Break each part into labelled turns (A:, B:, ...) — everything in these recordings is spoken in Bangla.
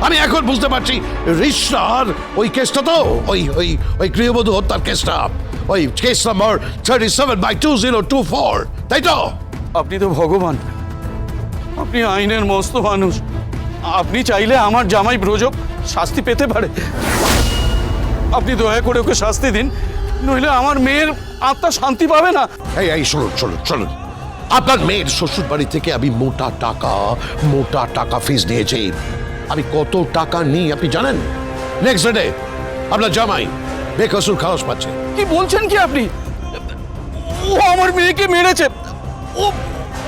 A: আমি এখন বুঝতে পারছি রিশার ওই কেসটা তো ওই ওই ওই গৃহবধূ হত্যার কেসটা, ওই কেস নাম্বার 37/2024, তাই তো?
B: আপনি তো ভগবান, আপনি আইনের মস্ত মানুষ। আপনি চাইলে আমার জামাই ব্রজ শাস্তি পেতে পারে। আপনি দয়া করে ওকে শাস্তি দিন, নইলে আমার মেয়ের আত্মা শান্তি পাবে না।
A: এই এই শুনুন শুনুন শুনুন, আপনার মেয়ের শ্বশুর বাড়ি থেকে আমি মোটা টাকা ফিস নিয়েছি। আমি কত টাকা নিই আপনি জানেন? নেক্সট ডে আপনার জামাই বেকসুর খালাস পাচ্ছে।
B: কি বলছেন কি আপনি? ও আমার মেয়েকে মেরেছে, ও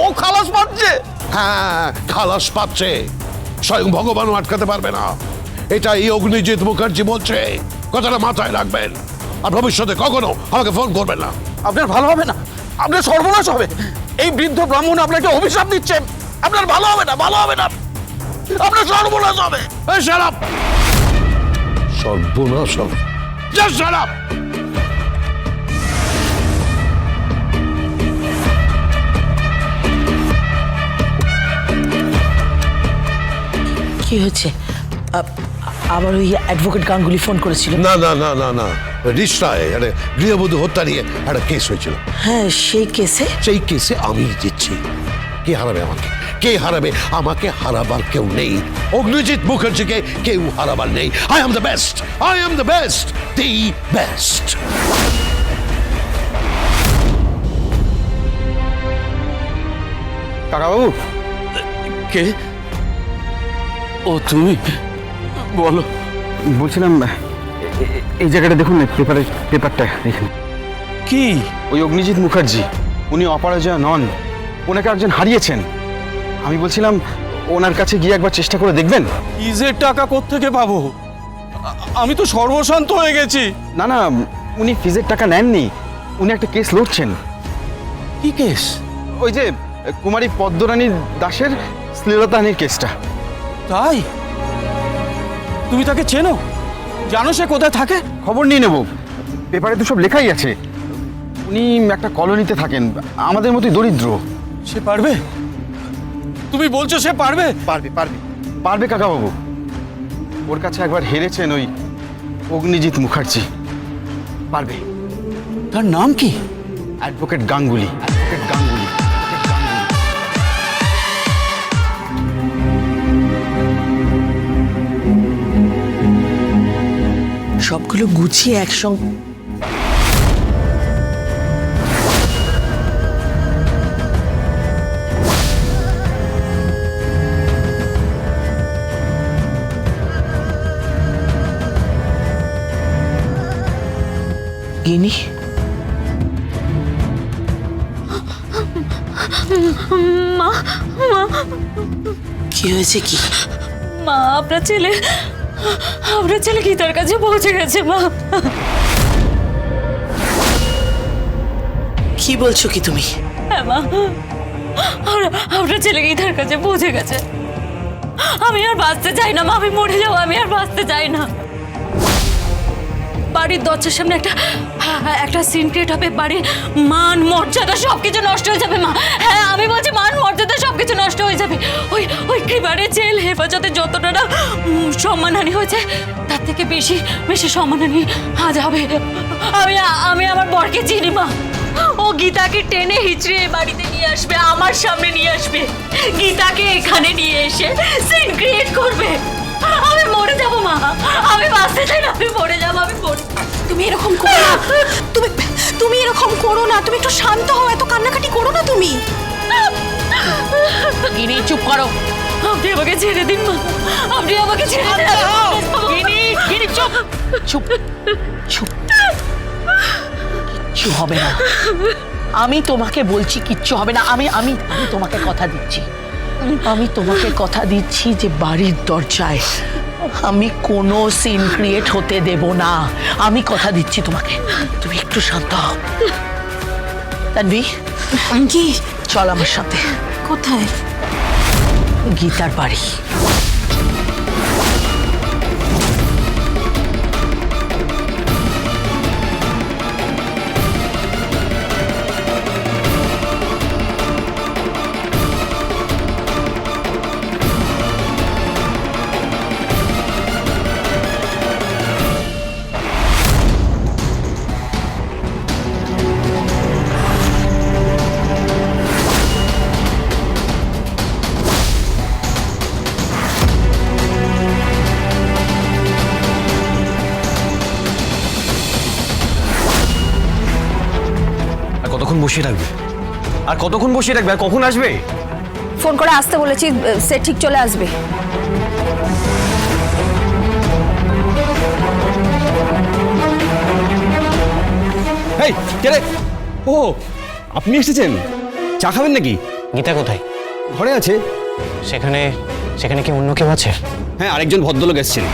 B: ও খালাস পাচ্ছে।
A: হ্যাঁ, খালাস পাচ্ছে। স্বয়ং ভগবানও আটকাতে পারবে না। এটা এই অগ্নিজিৎ মুখার্জি বলছে, কথাটা মাথায় রাখবেন। আর ভবিষ্যতে কখনো আমাকে ফোন করবেন না।
B: আপনার ভালো হবে না, আপনার সর্বনাশ হবে। এই বৃদ্ধ ব্রাহ্মণ আপনাকে অভিশাপ দিচ্ছে। আপনার ভালো হবে না, ভালো হবে না, আপনার সর্বনাশ হবে।
A: এই shut up! সর্বনাশ হবে। Just shut up!
C: কি হয়েছে? আবার ওই অ্যাডভোকেট গাঙ্গুলি ফোন করেছিল?
A: না না না না না, রিশায় একটা গৃহবধূ হত্যা নিয়ে একটা কেস হয়েছিল।
C: হ্যাঁ, সেই কেসে
A: সেই কেসে আমি জিতছি। কে হারাবে আমাকে? কে হারাবে আমাকে? হারাবার কেউ নেই। অগ্নিজিৎ মুখার্জিকে কেউ হারাবার নেই। I am the best, I am the best, the best.
B: Kakababu, কে? ও তুমি? বলো।
D: বলছিলাম এই জায়গাটা দেখুন না, পেপারটা এখানে।
B: কি?
D: ওই অগ্নিজিৎ মুখার্জি, উনি অপরাজয় নন, ওনাকে একজন হারিয়েছেন। আমি বলছিলাম ওনার কাছে গিয়ে একবার চেষ্টা করে দেখবেন।
B: ফিজের টাকা কোত্থেকে পাবো? আমি তো সর্বশান্ত হয়ে গেছি।
D: না না, উনি ফিজের টাকা নেননি, উনি একটা কেস লড়ছেন।
B: কি কেস?
D: ওই যে কুমারী পদ্মরানী দাসের শ্লীলতাহানির কেসটা।
B: তাই? তুমি তাকে চেনো? জানো সে কোথায় থাকে?
D: খবর নিয়ে নেব, পেপারে তো সব লেখাই আছে। উনি একটা কলোনিতে থাকেন, আমাদের মতোই দরিদ্র।
B: সে পারবে? তুমি বলছো সে পারবে?
D: পারবে পারবে পারবে কাকাবাবু। ওর কাছে একবার হেরেছেন ওই অগ্নিজিৎ মুখার্জি, পারবে।
B: তার নাম কি?
D: Advocate Ganguly, advocate Ganguly.
C: সবগুলো গুছিয়ে একসঙ্গে। গিনি,
E: মা, মা,
C: কি হয়েছে? কি
E: মা, আপনার ছেলে গীতার কাছে পৌঁছে গেছে মা।
C: কি বলছো কি তুমি?
E: হ্যাঁ মা, আপনার ছেলে গীতার কাছে পৌঁছে গেছে। আমি আর বাঁচতে চাই না মা, আমি মরে যাবো, আমি আর বাঁচতে চাই না। বাড়ির দরজার সামনে একটা সিন ক্রিয়েট হবে, বাড়ির মান মর্যাদা সবকিছু নষ্ট হয়ে যাবে মা। হ্যাঁ, আমি বলছি মান মর্যাদা সবকিছু নষ্ট হয়ে যাবে। ওই ক্রিবারে জেল হেফাজতে যতটা না সম্মানহানি হয়েছে, তার থেকে বেশি বেশি সম্মানহানি আজ হবে। আমি আমার বরকে চিনি মা। ও গীতাকে টেনে হিচড়ে বাড়িতে নিয়ে আসবে, আমার সামনে নিয়ে আসবে, গীতাকে এখানে নিয়ে এসে সিন ক্রিয়েট করবে। আমি মরে যাবো মা, আমি বাঁচতে চাই না, আমি মরে যাবো, আমি মরে।
F: তুমি এরকম করো না, তুমি এরকম করো না, তুমি একটু শান্ত হও, এত কান্নাকাটি করো না তুমি।
C: গিনি, চুপ করো।
E: আপনি আমাকে ছেড়ে দিন মা, আপনি আমাকে ছেড়ে দিন।
C: গিনি, গিনি, চুপ চুপ চুপ। কিচ্ছু হবে না, আমি তোমাকে বলছি কিচ্ছু হবে না। আমি আমি আমি তোমাকে কথা দিচ্ছি, আমি তোমাকে কথা দিচ্ছি যে বাড়ির দরজায় আমি কোনো সিন ক্রিয়েট হতে দেব না। আমি কথা দিচ্ছি তোমাকে, তুমি একটু শান্ত হও। তানভি,
F: কি?
C: চল আমার সাথে।
F: কোথায়?
C: গীতার বাড়ি।
G: কতক্ষণ বসিয়ে রাখবে? আর কতক্ষণ বসিয়ে রাখবে? আর কখন আসবে?
F: ফোন করে আসতে বলেছি, সে ঠিক চলে আসবে।
D: এই কে রে? ও আপনি এসেছেন, চা খাবেন নাকি?
G: গীতা কোথায়?
D: ঘরে আছে।
G: সেখানে সেখানে কি অন্য কেউ আছে?
D: হ্যাঁ, আরেকজন ভদ্রলোক এসেছেন।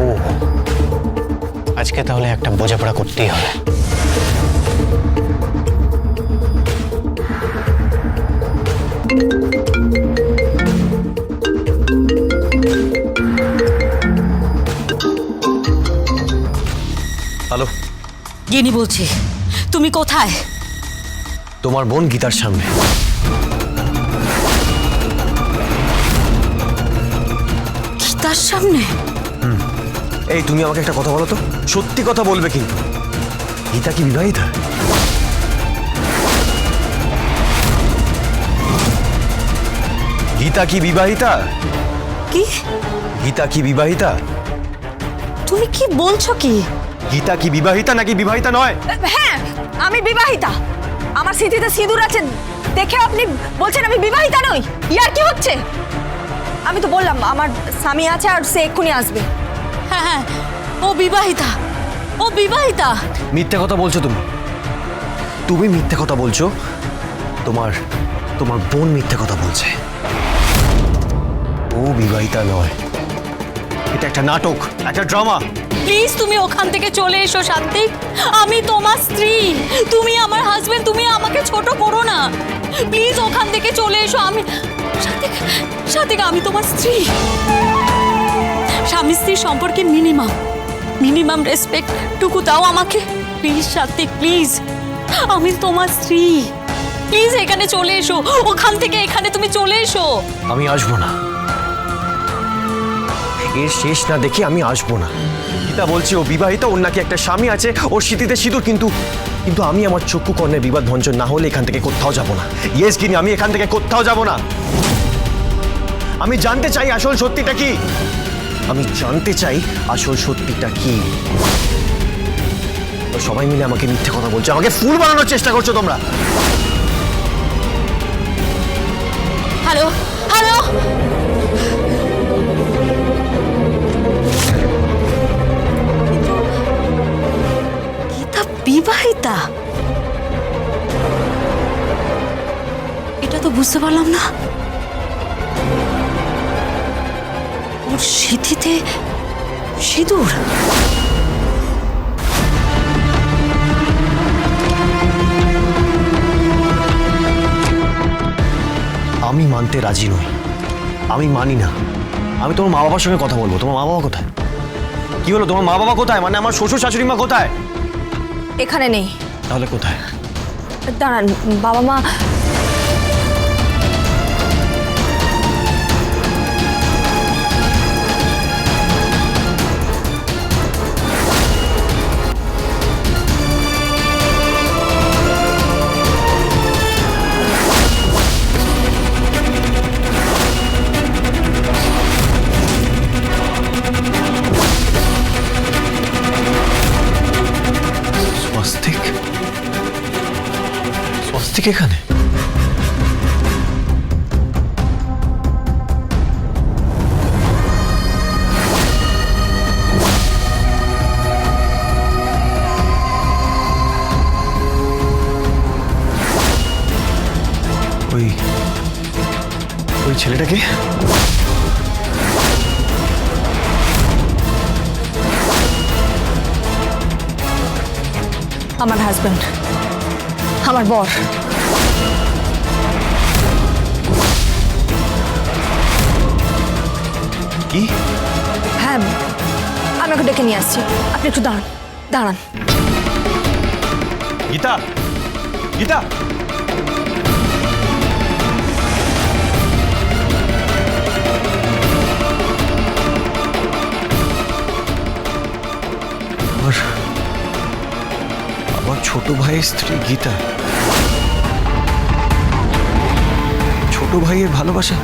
G: ও, আজকে তাহলে একটা বোঝাপড়া করতেই হবে। হ্যালো,
E: গিনি বলছি, তুমি কোথায়?
G: তোমার বোন গীতার সামনে।
E: গীতার সামনে?
G: এই তুমি আমাকে একটা কথা বলো তো, সত্যি কথা বলবে কিন্তু, গীতা কি বিবাহিতা? গীতা কি বিবাহিতা?
E: কি?
G: গীতা কি বিবাহিতা?
E: তুমি কি বলছো কি?
G: গীতা কি বিবাহিতা নাকি বিবাহিতা নয়?
F: হ্যাঁ, আমি বিবাহিতা। আমার স্মৃতিতে সিঁদুর আছে দেখে আপনি বলছেন আমি বিবাহিতা নই? ইয়ার কি হচ্ছে? আমি তো বললাম আমার স্বামী আছে আর সে এক্ষুনি আসবে।
E: হ্যাঁ হ্যাঁ, ও বিবাহিতা, ও বিবাহিতা।
G: মিথ্যে কথা বলছো তুমি, তুমি মিথ্যে কথা বলছো। তোমার তোমার বোন মিথ্যে কথা বলছে। ও বিবাহিতা নয়, এটা একটা নাটক, একটা ড্রামা।
E: প্লিজ তুমি ওখান থেকে চলে এসো সাত্বিক। আমি তোমার স্ত্রী, তুমি আমার হাজবেন্ড, তুমি আমাকে ছোট করো না। প্লিজ ওখান থেকে চলে এসো। আমি সাত্বিক, সাত্বিক আমি তোমার স্ত্রী। স্বামী স্ত্রী সম্পর্কে মিনিমাম রেসপেক্ট টুকু দাও আমাকে। প্লিজ সাত্বিক, প্লিজ, আমি তোমার স্ত্রী। প্লিজ এখানে চলে এসো, ওখান থেকে এখানে তুমি চলে এসো।
G: আমি আসবো না, এর শেষ না দেখে আমি আসবো না। গীতা বলছে ও বিবাহিতা, ওর নাকি একটা স্বামী আছে, ওর স্মৃতিতে সিঁদুর, কিন্তু কিন্তু আমি আমার চক্ষু কর্ণের বিবাদ ভঞ্জন না হলে এখান থেকে কোথাও যাব না। ইয়েস গিনি, আমি এখান থেকে কোথাও যাব না। আমি জানতে চাই আসল সত্যিটা কি। আমি জানতে চাই আসল সত্যিটা কি। সবাই মিলে আমাকে মিথ্যে কথা বলছো, আমাকে ফুল বানানোর চেষ্টা করছো তোমরা।
E: হ্যালো হ্যালো, গীতা বিবাহিতা? এটা তো বুঝতে পারলাম না। ওর স্মৃতিতে সিঁদুর?
G: আমি মানতে রাজি নই, আমি মানি না। আমি তোমার মা বাবার সঙ্গে কথা বলবো। তোমার মা বাবা কোথায়? কি হলো, তোমার মা বাবা কোথায়? মানে আমার শ্বশুর শাশুড়ি মা কোথায়?
F: এখানে নেই।
G: তাহলে কোথায়?
F: দাঁড়ান, বাবা মা
G: স্বস্তিক এখানে? ওই ছেলেটাকে?
F: আমার হাজবেন্ড, আমার বর।
G: কি?
F: হ্যাঁ, আমি ওকে ডেকে নিয়ে আসছি। আপনি একটু দাঁড়ান, দাঁড়ান।
G: গীতা, গীতা, আমার ছোট ভাইয়ের স্ত্রী গীতা, ছোট ভাইয়ের ভালোবাসা।